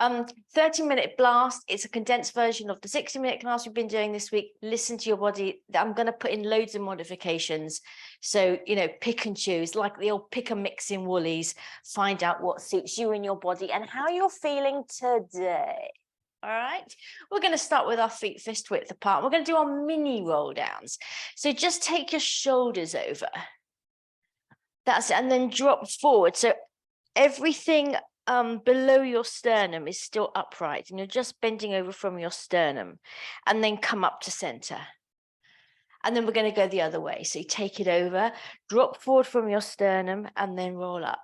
30-minute blast. It's a condensed version of the 60-minute class we've been doing this week. Listen to your body. I'm going to put in loads of modifications. So, you know, pick and choose, like the old pick and mix in Woolies. Find out what suits you and your body and how you're feeling today. All right, we're going to start with our feet fist width apart. We're going to do our mini roll downs. So just take your shoulders over. That's it, and then drop forward. So everything below your sternum is still upright, and you're just bending over from your sternum, and then come up to center. And then we're going to go the other way. So you take it over, drop forward from your sternum, and then roll up.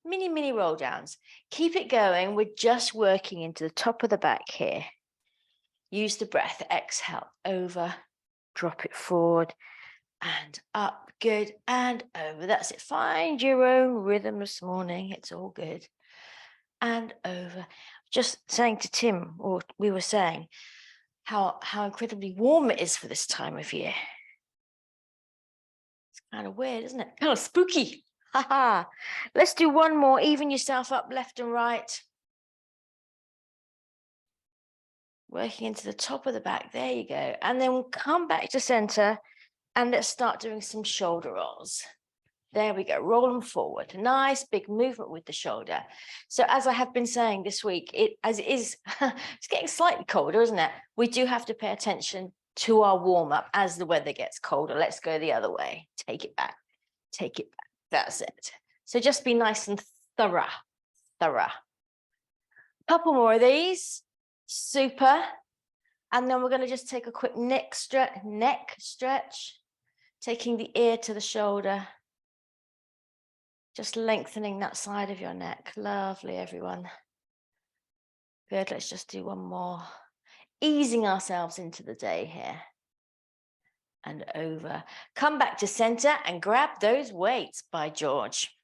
Mini roll downs. Keep it going. We're just working into the top of the back here. Use the breath. Exhale, over, drop it forward and up. Good. And over. That's it. Find your own rhythm this morning. It's all good. And over. Just saying to Tim, or we were saying, how incredibly warm it is for this time of year. It's kind of weird, isn't it? Kind of spooky. Haha. Let's do one more. Even yourself up left and right. Working into the top of the back. There you go. And then we'll come back to center and let's start doing some shoulder rolls. There we go. Roll them forward. Nice big movement with the shoulder. So as I have been saying this week, it's getting slightly colder, isn't it? We do have to pay attention to our warm up as the weather gets colder. Let's go the other way. Take it back. Take it back. That's it. So just be nice and thorough. Couple more of these. Super. And then we're going to just take a quick neck stretch, taking the ear to the shoulder. Just lengthening that side of your neck. Lovely, everyone. Good. Let's just do one more. Easing ourselves into the day here. And over. Come back to center and grab those weights, by George.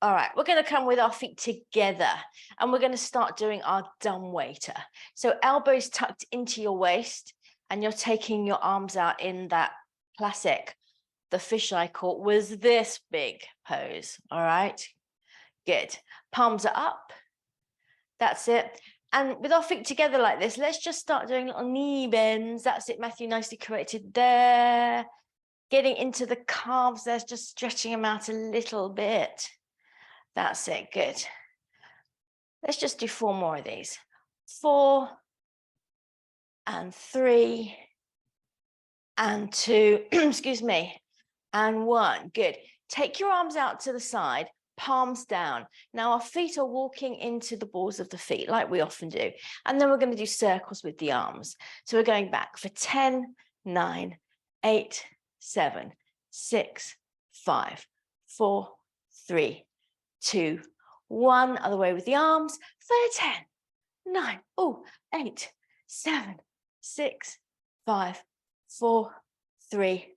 All right, we're going to come with our feet together and we're going to start doing our dumb waiter. So elbows tucked into your waist and you're taking your arms out in that classic, the fisheye caught was this big pose. All right, good. Palms are up. That's it. And with our feet together like this, let's just start doing little knee bends. That's it, Matthew, nicely corrected there. Getting into the calves, there's just stretching them out a little bit. That's it, good. Let's just do 4 more of these. 4 and 3 and 2, excuse me, and 1, good. Take your arms out to the side, palms down. Now our feet are walking into the balls of the feet like we often do. And then we're going to do circles with the arms. So we're going back for 10, 9, 8, 7, 6, 5, 4, 3, 2, 1. Other way with the arms for 10, 9, 8, 7, 6, 5, 4, 3,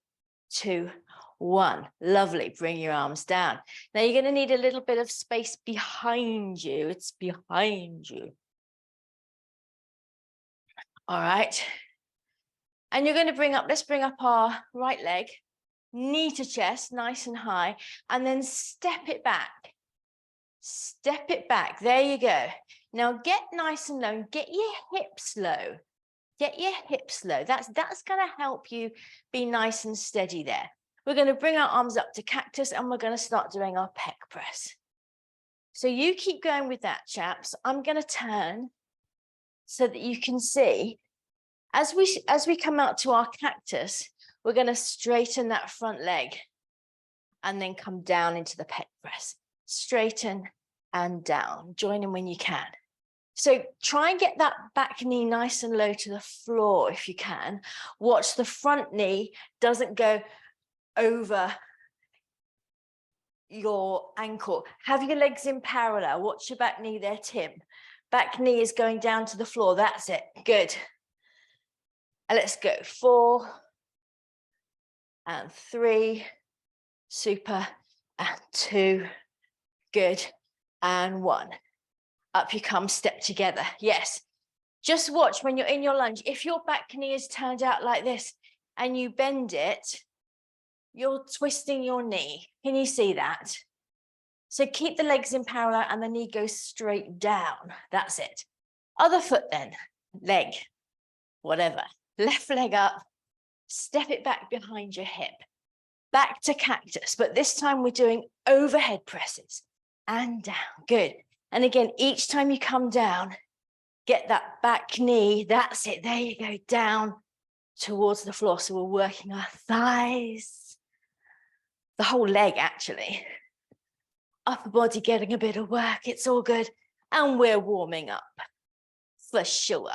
2, 1. Lovely. Bring your arms down. Now you're going to need a little bit of space behind you. It's behind you. All right. And you're going to bring up, let's bring up our right leg, knee to chest, nice and high, and then step it back. Step it back. There you go. Now get nice and low and get your hips low. Get your hips low. That's going to help you be nice and steady there. We're going to bring our arms up to cactus and we're going to start doing our pec press. So you keep going with that, chaps. I'm going to turn so that you can see as we come out to our cactus, we're going to straighten that front leg and then come down into the pec press. Straighten and down. Join in when you can. So try and get that back knee nice and low to the floor if you can. Watch the front knee doesn't go over your ankle. Have your legs in parallel. Watch your back knee there, Tim. Back knee is going down to the floor. That's it. Good. And let's go. 4 and 3. Super. And 2. Good. And 1. Up you come, step together. Yes. Just watch when you're in your lunge. If your back knee is turned out like this and you bend it, you're twisting your knee. Can you see that? So keep the legs in parallel and the knee goes straight down. That's it. Other foot then, leg, whatever. Left leg up, step it back behind your hip. Back to cactus, but this time we're doing overhead presses and down. Good. And again, each time you come down, get that back knee. That's it. There you go. Down towards the floor. So we're working our thighs, the whole leg actually. Upper body getting a bit of work. It's all good. And we're warming up for sure.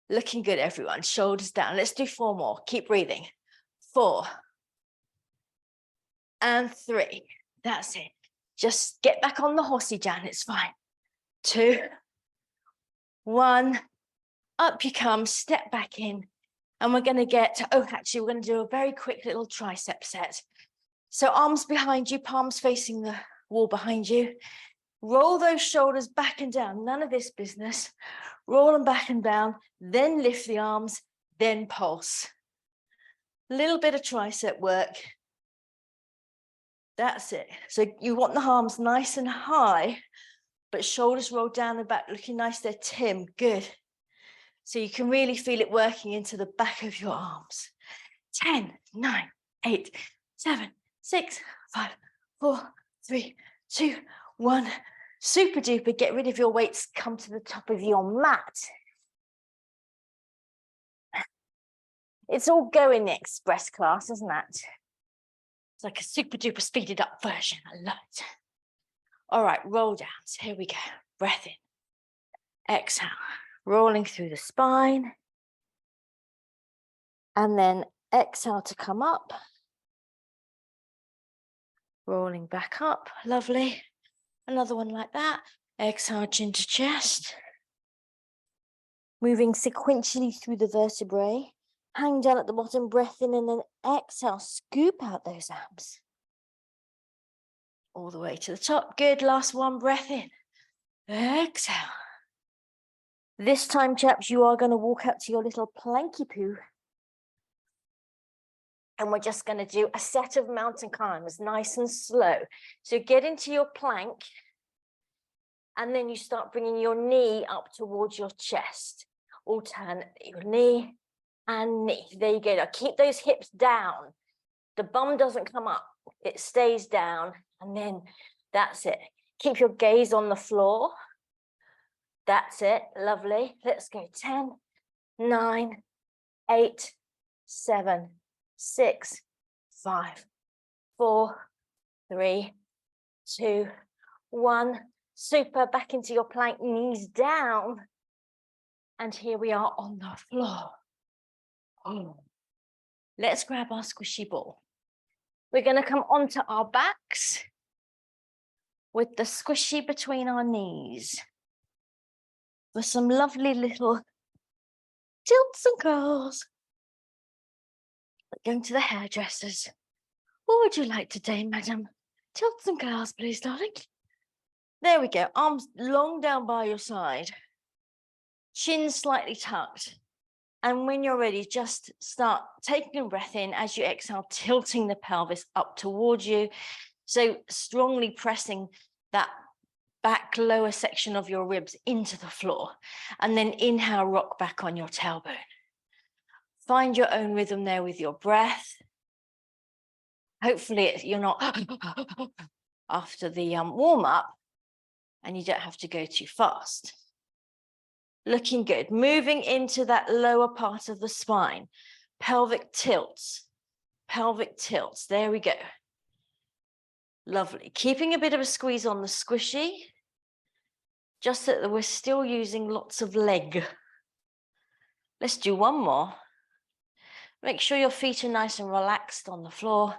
Looking good, everyone. Shoulders down. Let's do 4 more. Keep breathing. 4 and 3. That's it. Just get back on the horsey, Jan. It's fine. 2, 1. Up you come. Step back in. And we're going to get, oh, actually, we're going to do a very quick little tricep set. So arms behind you, palms facing the wall behind you. Roll those shoulders back and down. None of this business. Roll them back and down. Then lift the arms. Then pulse. Little bit of tricep work. That's it. So you want the arms nice and high, but shoulders rolled down the back, looking nice there, Tim. Good. So you can really feel it working into the back of your arms. 10, 9, 8, 7, 6, 5, 4, 3, 2, 1. Super duper. Get rid of your weights. Come to the top of your mat. It's all go in the express class, isn't it? It's like a super duper speeded up version. I love it. All right, roll down. So here we go. Breath in. Exhale. Rolling through the spine. And then exhale to come up. Rolling back up. Lovely. Another one like that. Exhale, chin to chest. Moving sequentially through the vertebrae. Hang down at the bottom, breath in, and then exhale, scoop out those abs. All the way to the top. Good. Last one, breath in. Exhale. This time, chaps, you are going to walk up to your little planky poo. And we're just going to do a set of mountain climbers, nice and slow. So get into your plank. And then you start bringing your knee up towards your chest. Alternate your knee and knee. There you go. Now keep those hips down. The bum doesn't come up. It stays down. And then that's it. Keep your gaze on the floor. That's it. Lovely. Let's go. 10, 9, 8, 7, 6, 5, 4, 3, 2, 1. Super. Back into your plank. Knees down. And here we are on the floor. Oh. Let's grab our squishy ball. We're going to come onto our backs with the squishy between our knees for some lovely little tilts and curls. Going to the hairdressers. What would you like today, madam? Tilts and curls, please, darling. There we go. Arms long down by your side. Chin slightly tucked. And when you're ready, just start taking a breath in as you exhale, tilting the pelvis up towards you. So strongly pressing that back lower section of your ribs into the floor. And then inhale, rock back on your tailbone. Find your own rhythm there with your breath. Hopefully you're not after the warm up and you don't have to go too fast. Looking good. Moving into that lower part of the spine. Pelvic tilts. Pelvic tilts. There we go. Lovely. Keeping a bit of a squeeze on the squishy. Just so that we're still using lots of leg. Let's do one more. Make sure your feet are nice and relaxed on the floor.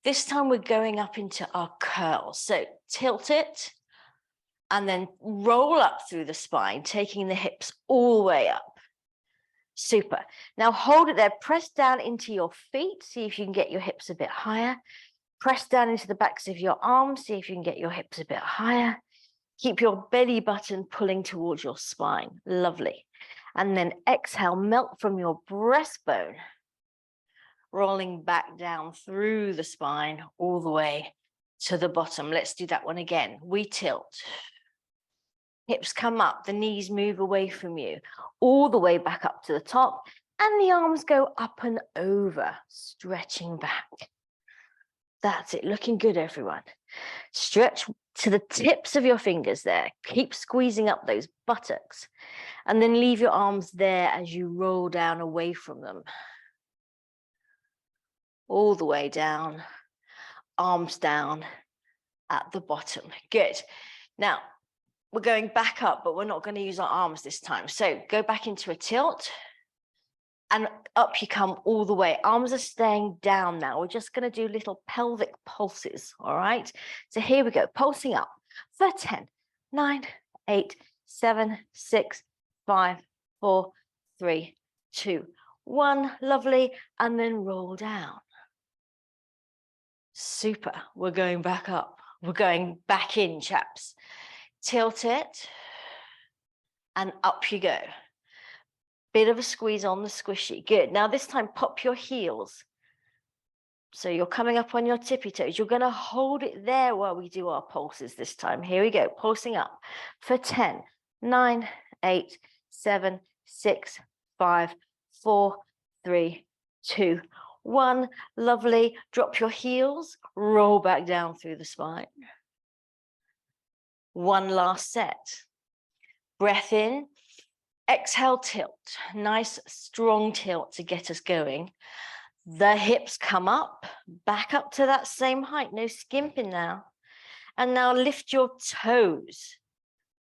This time we're going up into our curls. So tilt it. And then roll up through the spine, taking the hips all the way up. Super. Now hold it there. Press down into your feet. See if you can get your hips a bit higher. Press down into the backs of your arms. See if you can get your hips a bit higher. Keep your belly button pulling towards your spine. Lovely. And then exhale, melt from your breastbone. Rolling back down through the spine all the way to the bottom. Let's do that one again. We tilt. Hips come up, the knees move away from you, all the way back up to the top, and the arms go up and over, stretching back. That's it, looking good, everyone. Stretch to the tips of your fingers there. Keep squeezing up those buttocks, and then leave your arms there as you roll down away from them. All the way down, arms down at the bottom. Good. Now, we're going back up, but we're not going to use our arms this time. So go back into a tilt and up you come all the way. Arms are staying down now. We're just going to do little pelvic pulses, all right? So here we go, pulsing up for 10, 9, 8, 7, 6, 5, 4, 3, 2, 1. Lovely. And then roll down. Super. We're going back up. We're going back in, chaps. Tilt it, and up you go. Bit of a squeeze on the squishy. Good. Now this time, pop your heels. So you're coming up on your tippy toes. You're going to hold it there while we do our pulses this time. Here we go. Pulsing up for 10, 9, 8, 7, 6, 5, 4, 3, 2, 1. Lovely. Drop your heels. Roll back down through the spine. One last set. Breath in, exhale, tilt. Nice strong tilt to get us going. The hips come up, back up to that same height, no skimping now. And now lift your toes.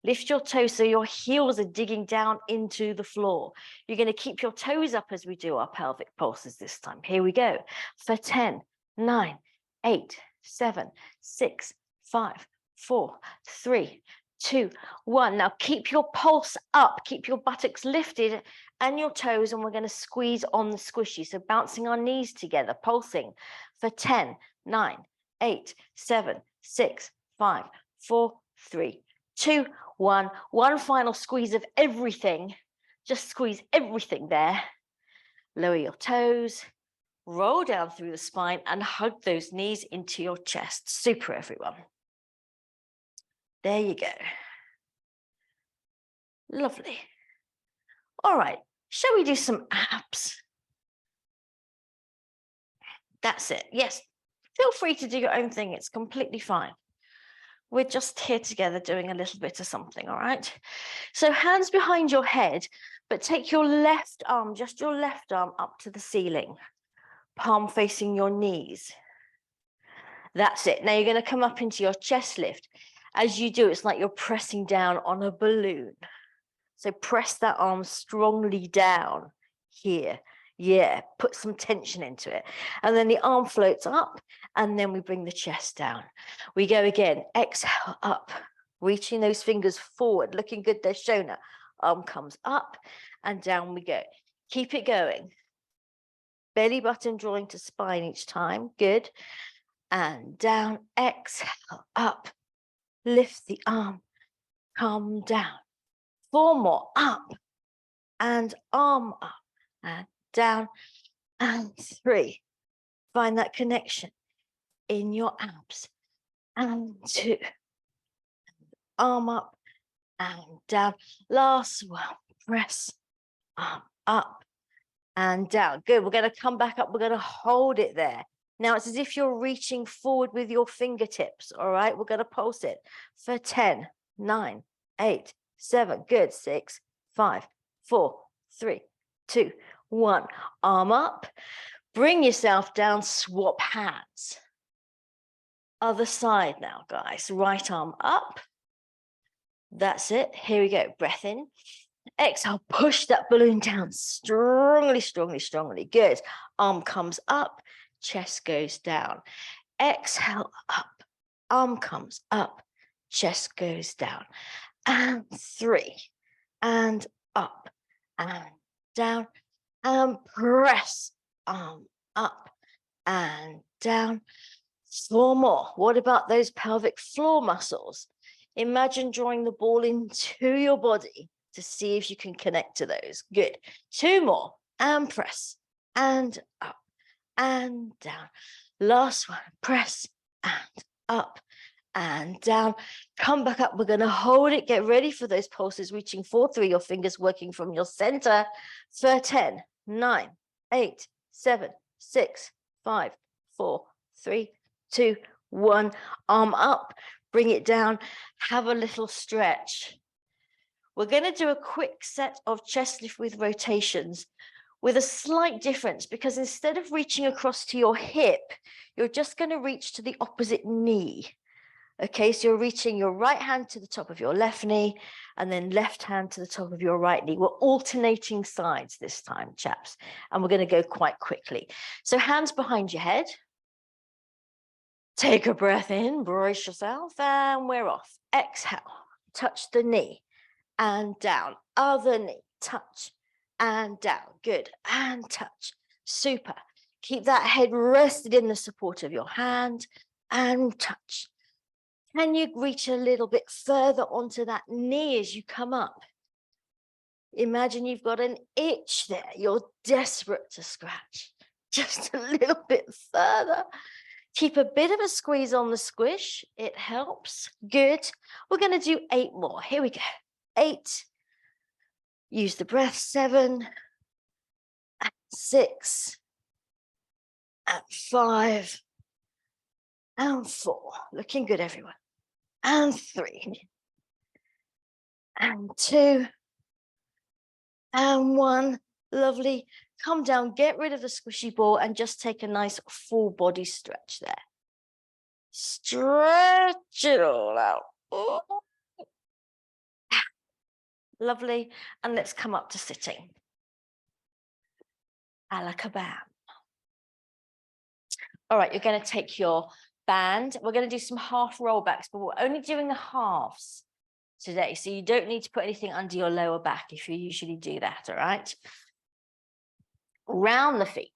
Lift your toes so your heels are digging down into the floor. You're going to keep your toes up as we do our pelvic pulses this time. Here we go. For 10, 9, 8, 7, 6, 5, 4, 3, 2, 1. Now keep your pulse up, keep your buttocks lifted and your toes, and we're going to squeeze on the squishy. So bouncing our knees together, pulsing for 10, 9, 8, 7, 6, 5, 4, 3, 2, 1. One final squeeze of everything. Just squeeze everything there. Lower your toes, roll down through the spine and hug those knees into your chest. Super, everyone. There you go. Lovely. All right, shall we do some abs? That's it. Yes, feel free to do your own thing. It's completely fine. We're just here together doing a little bit of something, all right? So hands behind your head, but take your left arm, just your left arm up to the ceiling, palm facing your knees. That's it. Now you're going to come up into your chest lift. As you do, it's like you're pressing down on a balloon. So press that arm strongly down here. Yeah, put some tension into it. And then the arm floats up, and then we bring the chest down. We go again. Exhale, up, reaching those fingers forward, looking good there, Shona. Arm comes up, and down we go. Keep it going. Belly button drawing to spine each time. Good. And down, exhale, up. Lift the arm, come down. 4 more, up, and arm up, and down, and 3. Find that connection in your abs, and 2. Arm up, and down. Last one, press, arm up, and down. Good, we're going to come back up, we're going to hold it there. Now it's as if you're reaching forward with your fingertips, all right? We're going to pulse it for 10, 9, 8, 7, good, 6, 5, 4, 3, 2, 1. Arm up, bring yourself down, swap hands. Other side now, guys. Right arm up. That's it. Here we go. Breath in. Exhale, push that balloon down strongly, strongly, strongly. Good. Arm comes up, chest goes down. Exhale, up. Arm comes up, chest goes down. And 3, and up, and down, and press, arm up, and down. 4 more. What about those pelvic floor muscles? Imagine drawing the ball into your body to see if you can connect to those. Good. 2 more, and press, and up, and down. Last one, press, and up and down. Come back up. We're going to hold it. Get ready for those pulses, reaching for 3, your fingers working from your center for 10, 9, 8, 7, 6, 5, 4, 3, 2, 1. Arm up, bring it down. Have a little stretch. We're going to do a quick set of chest lift with rotations with a slight difference, because instead of reaching across to your hip, you're just going to reach to the opposite knee. Okay, so you're reaching your right hand to the top of your left knee and then left hand to the top of your right knee. We're alternating sides this time, chaps, and we're going to go quite quickly. So hands behind your head. Take a breath in, brace yourself, and we're off. Exhale, touch the knee and down. Other knee, touch and down. Good. And touch. Super. Keep that head rested in the support of your hand and touch. Can you reach a little bit further onto that knee as you come up? Imagine you've got an itch there. You're desperate to scratch. Just a little bit further. Keep a bit of a squeeze on the squish. It helps. Good. We're going to do 8 more. Here we go. 8. Use the breath. 7. And 6. And 5. And 4. Looking good, everyone. And 3. And 2. And 1. Lovely. Come down, get rid of the squishy ball and just take a nice full body stretch there. Stretch it all out. Ooh. Lovely. And let's come up to sitting. Alakabam. All right, you're going to take your band. We're going to do some half rollbacks, but we're only doing the halves today. So you don't need to put anything under your lower back if you usually do that, all right? Round the feet.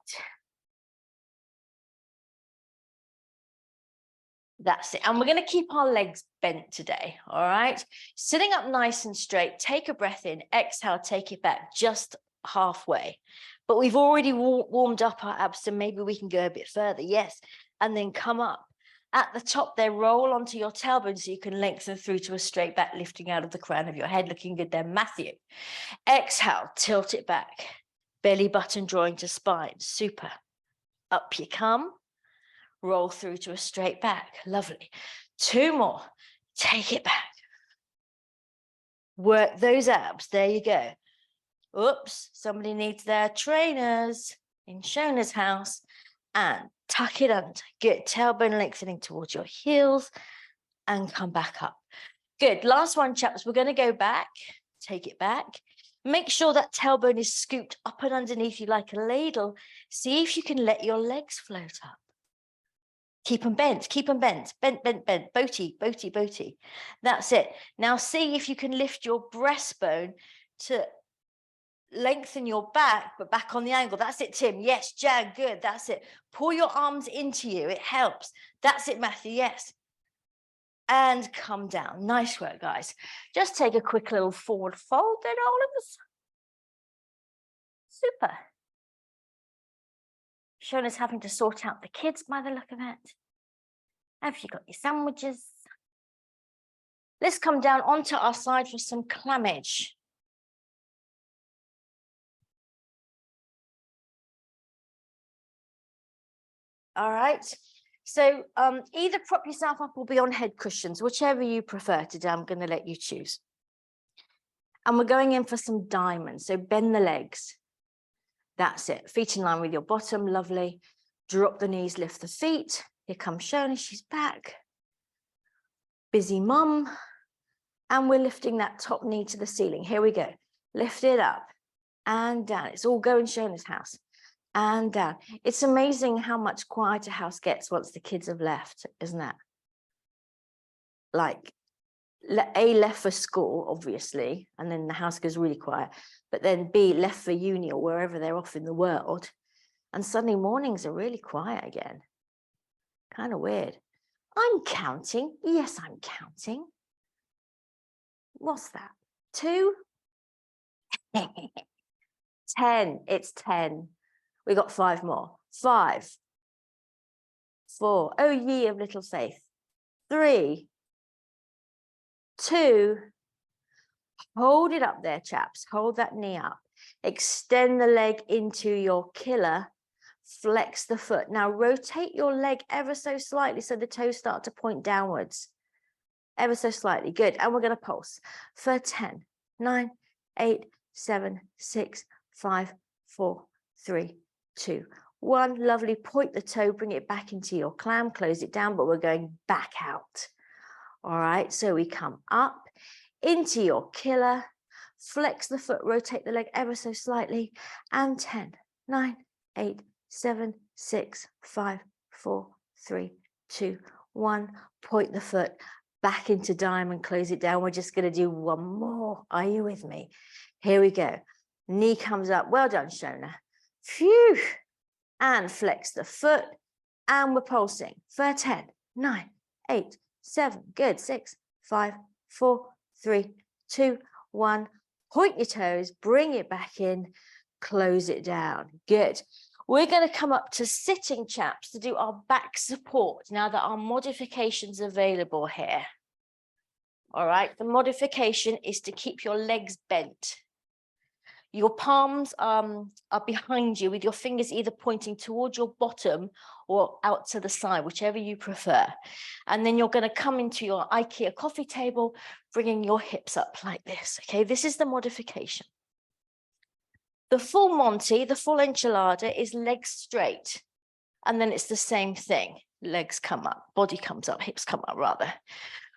That's it. And we're going to keep our legs bent today, all right? Sitting up nice and straight, take a breath in, exhale, take it back just halfway. But we've already warmed up our abs, so maybe we can go a bit further, yes. And then come up. At the top there, roll onto your tailbone so you can lengthen through to a straight back, lifting out of the crown of your head, looking good there, Matthew. Exhale, tilt it back. Belly button drawing to spine, super. Up you come. Roll through to a straight back. Lovely. 2 more. Take it back. Work those abs. There you go. Oops, somebody needs their trainers in Shona's house. And tuck it under. Good. Tailbone lengthening towards your heels and come back up. Good. Last one, chaps. We're going to go back. Take it back. Make sure that tailbone is scooped up and underneath you like a ladle. See if you can let your legs float up. Keep them bent, bent, boaty, boaty, boaty. That's it. Now see if you can lift your breastbone to lengthen your back, but back on the angle. That's it, Tim. Yes, Jan, good. That's it. Pull your arms into you. It helps. That's it, Matthew. Yes. And come down. Nice work, guys. Just take a quick little forward fold then, all of us. Super. Shona's having to sort out the kids by the look of it. Have you got your sandwiches? Let's come down onto our side for some clamage. All right. So either prop yourself up or be on head cushions, whichever you prefer today. I'm going to let you choose. And we're going in for some diamonds. So bend the legs. That's it. Feet in line with your bottom. Lovely. Drop the knees, lift the feet. Here comes Shona. She's back. Busy mum. And we're lifting that top knee to the ceiling. Here we go. Lift it up and down. It's all going Shona's house. And down. It's amazing how much quieter house gets once the kids have left, isn't that? Like, A, left for school, obviously, and then the house goes really quiet. But then B, left for uni or wherever they're off in the world. And suddenly mornings are really quiet again. Kind of weird. I'm counting. Yes, I'm counting. What's that? 2? 10. It's 10. We got 5 more. 5. 4. Oh, ye of little faith. 3, 2, hold it up there, chaps. Hold that knee up. Extend the leg into your killer. Flex the foot. Now rotate your leg ever so slightly so the toes start to point downwards. Ever so slightly. Good. And we're going to pulse for 10, 9, 8, 7, 6, 5, 4, 3, 2, 1. Lovely. Point the toe, bring it back into your clam, close it down, but we're going back out. All right. So we come up into your killer, flex the foot, rotate the leg ever so slightly, and 10, 9, 8, 7, 6, 5, 4, 3, 2, 1. Point the foot back into diamond, close it down. We're just going to do one more. Are you with me? Here we go. Knee comes up. Well done, Shona. Phew. And flex the foot. And we're pulsing for 10, 9, 8, 7. Good. 6, 5, 4, 3, 2, 1. Point your toes, bring it back in, close it down. Good. We're going to come up to sitting, chaps, to do our back support now that our modification's available here. All right, the modification is to keep your legs bent. Your palms are behind you with your fingers either pointing towards your bottom or out to the side, whichever you prefer. And then you're going to come into your IKEA coffee table, bringing your hips up like this. Okay, this is the modification. The full Monty, the full enchilada is legs straight. And then it's the same thing. Legs come up, body comes up, hips come up rather.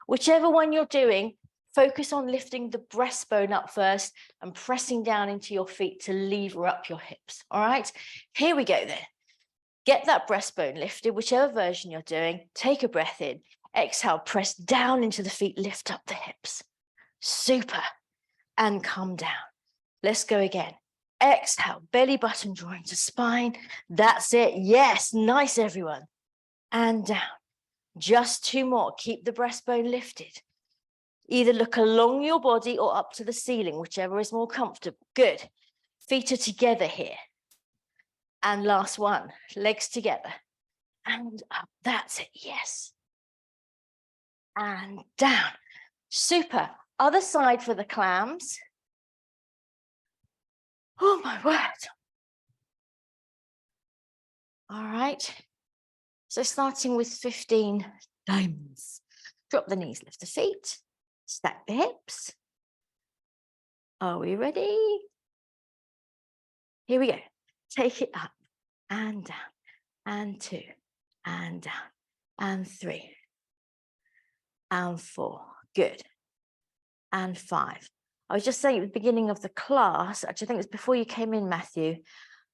Whichever one you're doing, focus on lifting the breastbone up first and pressing down into your feet to lever up your hips. All right, here we go then. Get that breastbone lifted, whichever version you're doing. Take a breath in. Exhale, press down into the feet, lift up the hips. Super. And come down. Let's go again. Exhale, belly button drawing to spine. That's it. Yes, nice, everyone. And down. Just 2 more. Keep the breastbone lifted. Either look along your body or up to the ceiling, whichever is more comfortable. Good. Feet are together here. And last one. Legs together. And up. That's it. Yes. And down. Super. Other side for the clams. Oh, my word. All right. So starting with 15 diamonds. Drop the knees, lift the feet, stack the hips. Are we ready? Here we go. Take it up and down, and 2, and down, and 3, and 4. Good. And 5. I was just saying at the beginning of the class, actually I think it was before you came in, Matthew,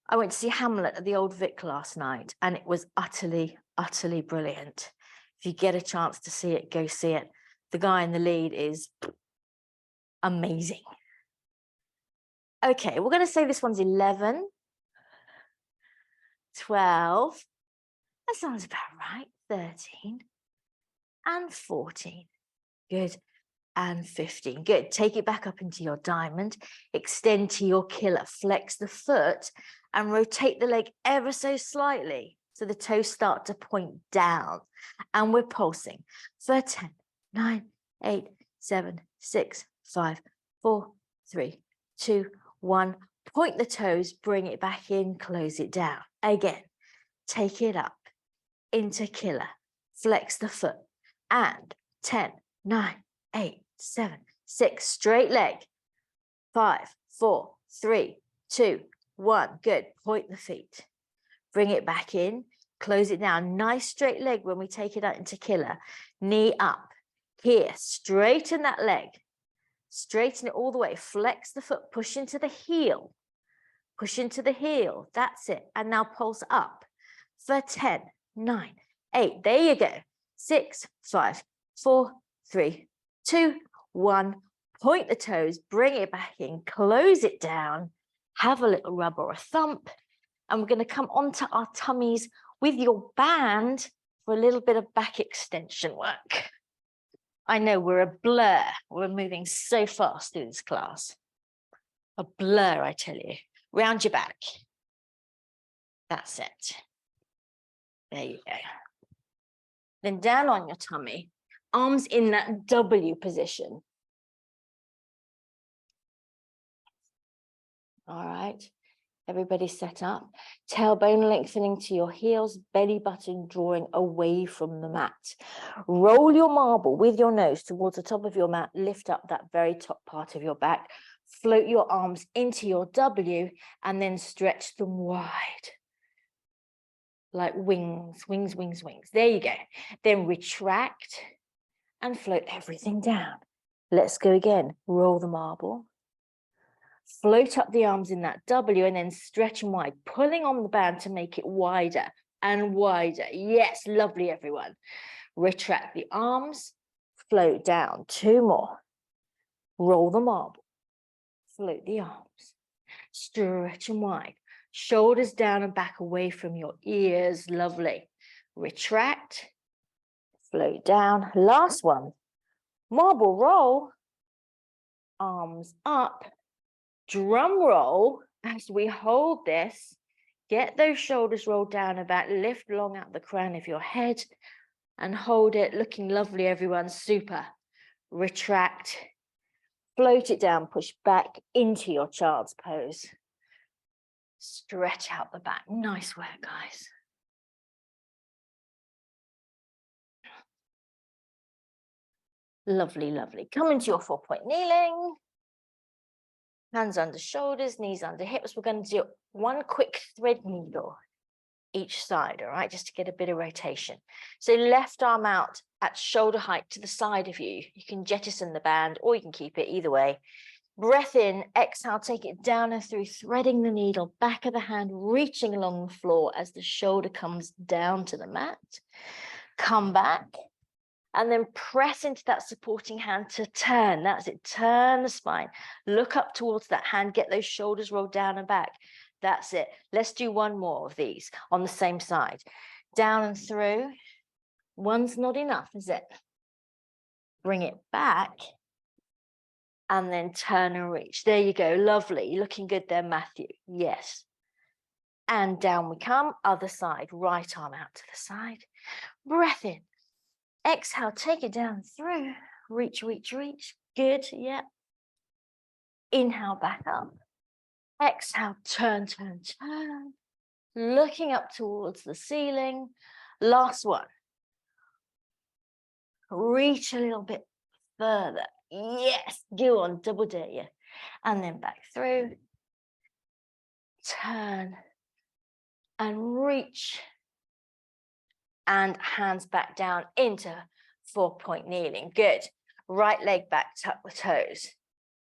I went to see Hamlet at the Old Vic last night, and it was utterly, utterly brilliant. If you get a chance to see it, go see it. The guy in the lead is amazing. Okay, we're going to say this one's 11, 12, that sounds about right, 13, and 14. Good. And 15. Good. Take it back up into your diamond. Extend to your killer. Flex the foot and rotate the leg ever so slightly so the toes start to point down. And we're pulsing for 10, 9, 8, 7, 6, 5, 4, 3, 2, 1. Point the toes, bring it back in, close it down. Again, take it up into killer. Flex the foot and 10, 9, 8, 7, 6, straight leg. 5, 4, 3, 2, 1. Good. Point the feet. Bring it back in. Close it down. Nice straight leg when we take it out into killer. Knee up. Here. Straighten that leg. Straighten it all the way. Flex the foot. Push into the heel. Push into the heel. That's it. And now pulse up for 10, 9, 8. There you go. 6, 5, 4, 3, 2, 1. Point the toes, bring it back in, close it down, have a little rub or a thump, and we're going to come onto our tummies with your band for a little bit of back extension work. I know we're a blur. We're moving so fast through this class. A blur, I tell you. Round your back. That's it. There you go. Then down on your tummy. Arms in that W position. All right. Everybody set up. Tailbone lengthening to your heels, belly button drawing away from the mat. Roll your marble with your nose towards the top of your mat. Lift up that very top part of your back. Float your arms into your W and then stretch them wide. Like wings, wings, wings, wings. There you go. Then retract and float everything down. Let's go again. Roll the marble. Float up the arms in that W and then stretch them wide, pulling on the band to make it wider and wider. Yes, lovely, everyone. Retract the arms, float down. 2 more. Roll the marble. Float the arms. Stretch them wide. Shoulders down and back away from your ears. Lovely. Retract. Float down. Last one. Marble roll. Arms up. Drum roll as we hold this. Get those shoulders rolled down and back. Lift long out the crown of your head and hold it. Looking lovely, everyone. Super. Retract. Float it down. Push back into your child's pose. Stretch out the back. Nice work, guys. Lovely, lovely. Come into your 4-point kneeling. Hands under shoulders, knees under hips. We're going to do one quick thread needle each side, all right, just to get a bit of rotation. So left arm out at shoulder height to the side of you. You can jettison the band or you can keep it either way. Breath in, exhale, take it down and through, threading the needle, back of the hand, reaching along the floor as the shoulder comes down to the mat. Come back. And then press into that supporting hand to turn. That's it. Turn the spine. Look up towards that hand. Get those shoulders rolled down and back. That's it. Let's do one more of these on the same side. Down and through. One's not enough, is it? Bring it back. And then turn and reach. There you go. Lovely. You're looking good there, Matthew. Yes. And down we come. Other side. Right arm out to the side. Breath in. Exhale, take it down through. Reach, reach, reach. Good, yeah. Inhale, back up. Exhale, turn, turn, turn. Looking up towards the ceiling. Last one. Reach a little bit further. Yes, go on, double dare you. And then back through. Turn and reach. And hands back down into 4-point kneeling. Good. Right leg back, tuck the toes.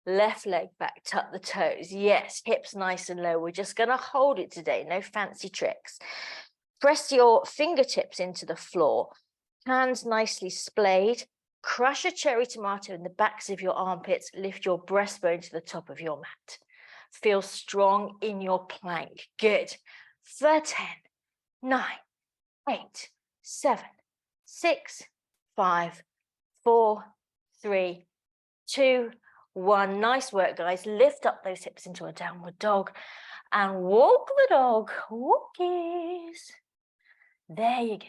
Left leg back, tuck the toes. Yes, hips nice and low. We're just going to hold it today. No fancy tricks. Press your fingertips into the floor. Hands nicely splayed. Crush a cherry tomato in the backs of your armpits. Lift your breastbone to the top of your mat. Feel strong in your plank. Good. For 10, 9, 8, 7, 6, 5, 4, 3, 2, 1. Nice work, guys. Lift up those hips into a downward dog and walk the dog. Walkies. There you go.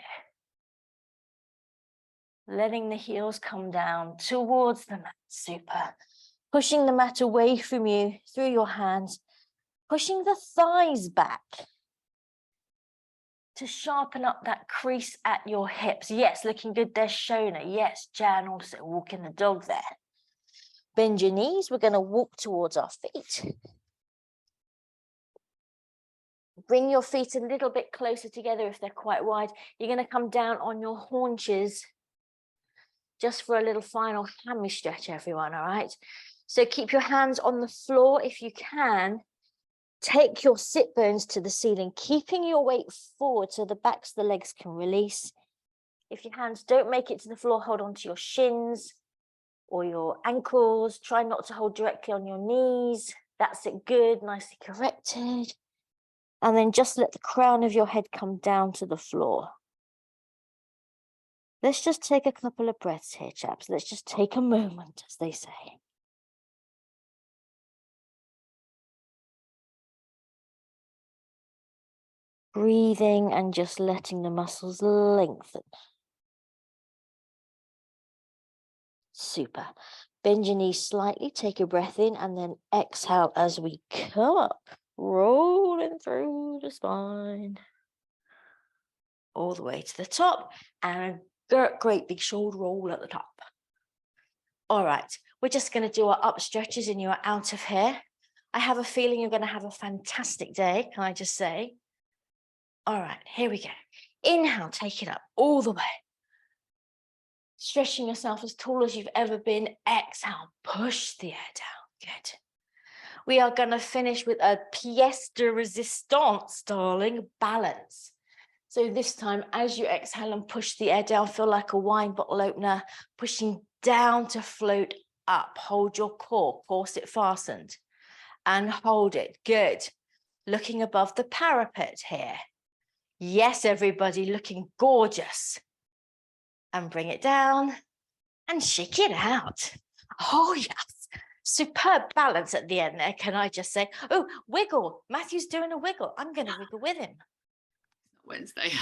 Letting the heels come down towards the mat. Super. Pushing the mat away from you through your hands. Pushing the thighs back to sharpen up that crease at your hips. Yes, looking good there, Shona. Yes, Jan also walking the dog there. Bend your knees. We're going to walk towards our feet. Bring your feet a little bit closer together if they're quite wide. You're going to come down on your haunches just for a little final hammy stretch, everyone, all right? So keep your hands on the floor if you can. Take your sit bones to the ceiling, keeping your weight forward so the backs of the legs can release. If your hands don't make it to the floor, hold on to your shins or your ankles. Try not to hold directly on your knees. That's it, good, nicely corrected. And then just let the crown of your head come down to the floor. Let's just take a couple of breaths here, chaps. Let's just take a moment, as they say. Breathing and just letting the muscles lengthen. Super. Bend your knees slightly, take a breath in, and then exhale as we come up, rolling through the spine. All the way to the top, and a great big shoulder roll at the top. All right, we're just going to do our up stretches and you're out of here. I have a feeling you're going to have a fantastic day, can I just say? All right, here we go. Inhale, take it up all the way. Stretching yourself as tall as you've ever been. Exhale, push the air down. Good. We are going to finish with a pièce de résistance, darling, balance. So this time, as you exhale and push the air down, feel like a wine bottle opener, pushing down to float up. Hold your core, corset fastened, and hold it. Good. Looking above the parapet here. Yes, everybody, looking gorgeous. And bring it down and shake it out. Oh, yes. Superb balance at the end there, can I just say? Oh, wiggle. Matthew's doing a wiggle. I'm going to wiggle with him. Wednesday.